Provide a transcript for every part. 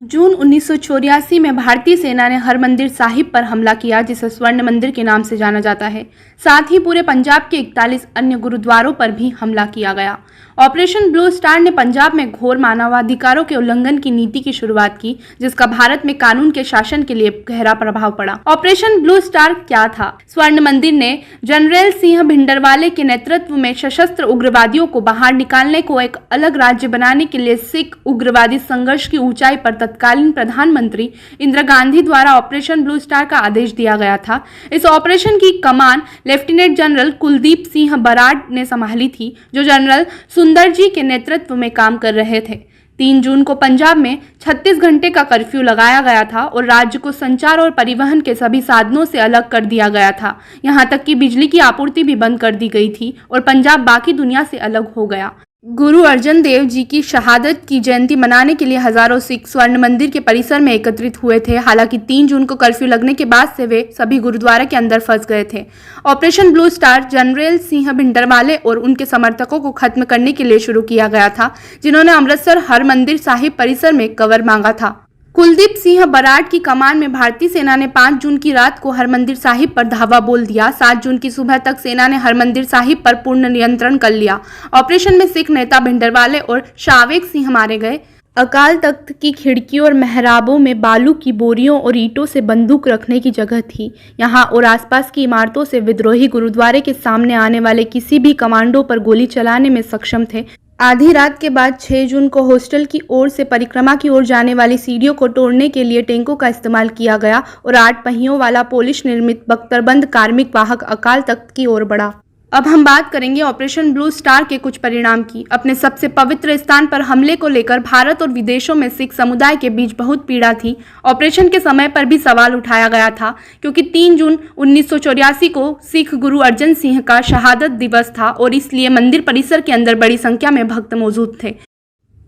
जून 1984 में भारतीय सेना ने हरमंदिर साहिब पर हमला किया, जिसे स्वर्ण मंदिर के नाम से जाना जाता है। साथ ही पूरे पंजाब के 41 अन्य गुरुद्वारों पर भी हमला किया गया। ऑपरेशन ब्लू स्टार ने पंजाब में घोर मानवाधिकारों के उल्लंघन की नीति की शुरुआत की, जिसका भारत में कानून के शासन के लिए गहरा प्रभाव पड़ा। ऑपरेशन ब्लू स्टार क्या था? स्वर्ण मंदिर ने जनरल सिंह भिंडरवाले के नेतृत्व में सशस्त्र उग्रवादियों को बाहर निकालने को एक अलग राज्य बनाने के लिए सिख उग्रवादी संघर्ष की ऊंचाई पर तत्कालीन प्रधानमंत्री इंदिरा गांधी द्वारा ऑपरेशन ब्लू स्टार का आदेश दिया गया था। इस ऑपरेशन की कमान लेफ्टिनेंट जनरल कुलदीप सिंह बराड़ ने संभाली थी, जो जनरल सुंदर जी के नेतृत्व में काम कर रहे थे। 3 जून को पंजाब में 36 घंटे का कर्फ्यू लगाया गया था और राज्य को संचार और परिवहन के सभी साधनों से अलग कर दिया गया था। यहां तक कि बिजली की आपूर्ति भी बंद कर दी गई थी और पंजाब बाकी दुनिया से अलग हो गया। गुरु अर्जन देव जी की शहादत की जयंती मनाने के लिए हजारों सिख स्वर्ण मंदिर के परिसर में एकत्रित हुए थे। हालांकि 3 जून को कर्फ्यू लगने के बाद से वे सभी गुरुद्वारे के अंदर फंस गए थे। Operation blue star general Singh Bhindranwale और उनके समर्थकों को खत्म करने के लिए शुरू किया गया था, जिन्होंने अमृतसर हरमंदिर साहिब परिसर में कवर मांगा था। कुलदीप सिंह बराड़ की कमान में भारतीय सेना ने 5 जून की रात को हरमंदिर साहिब पर धावा बोल दिया। 7 जून की सुबह तक सेना ने हरमंदिर साहिब पर पूर्ण नियंत्रण कर लिया। ऑपरेशन में सिख नेता भिंडरवाले और शावेक सिंह मारे गए। अकाल तख्त की खिड़कियों और मेहराबों में बालू की बोरियों और ईंटों से बंदूक रखने की जगह थी। यहाँ और आसपास की इमारतों से विद्रोही गुरुद्वारे के सामने आने वाले किसी भी कमांडो पर गोली चलाने में सक्षम थे। आधी रात के बाद 6 जून को हॉस्टल की ओर से परिक्रमा की ओर जाने वाली सीढ़ियों को तोड़ने के लिए टैंकों का इस्तेमाल किया गया और 8 पहियों वाला पोलिश निर्मित बख्तरबंद कार्मिक वाहक अकाल तख्त की ओर बढ़ा। अब हम बात करेंगे ऑपरेशन ब्लू स्टार के कुछ परिणाम की। अपने सबसे पवित्र स्थान पर हमले को लेकर भारत और विदेशों में सिख समुदाय के बीच बहुत पीड़ा थी। ऑपरेशन के समय पर भी सवाल उठाया गया था, क्योंकि 3 जून 1984 को सिख गुरु अर्जन सिंह का शहादत दिवस था और इसलिए मंदिर परिसर के अंदर बड़ी संख्या में भक्त मौजूद थे।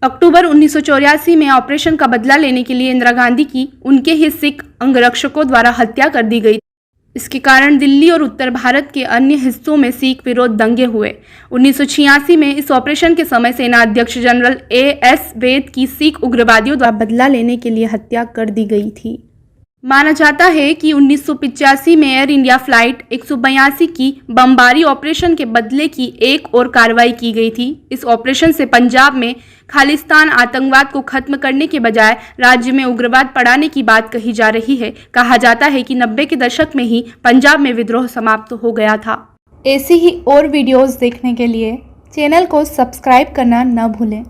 अक्टूबर 1984 में ऑपरेशन का बदला लेने के लिए इंदिरा गांधी की उनके ही सिख अंगरक्षकों द्वारा हत्या कर दी गई। इसके कारण दिल्ली और उत्तर भारत के अन्य हिस्सों में सिख विरोध दंगे हुए। 1986 में इस ऑपरेशन के समय सेना अध्यक्ष जनरल A.S. वेद की सिख उग्रवादियों द्वारा बदला लेने के लिए हत्या कर दी गई थी। माना जाता है कि 1985 में एयर इंडिया फ्लाइट 182 की बमबारी ऑपरेशन के बदले की एक और कार्रवाई की गई थी। इस ऑपरेशन से पंजाब में खालिस्तान आतंकवाद को खत्म करने के बजाय राज्य में उग्रवाद बढ़ाने की बात कही जा रही है। कहा जाता है कि 90 के दशक में ही पंजाब में विद्रोह समाप्त हो गया था। ऐसी ही और वीडियोस देखने के लिए चैनल को सब्सक्राइब करना न भूलें।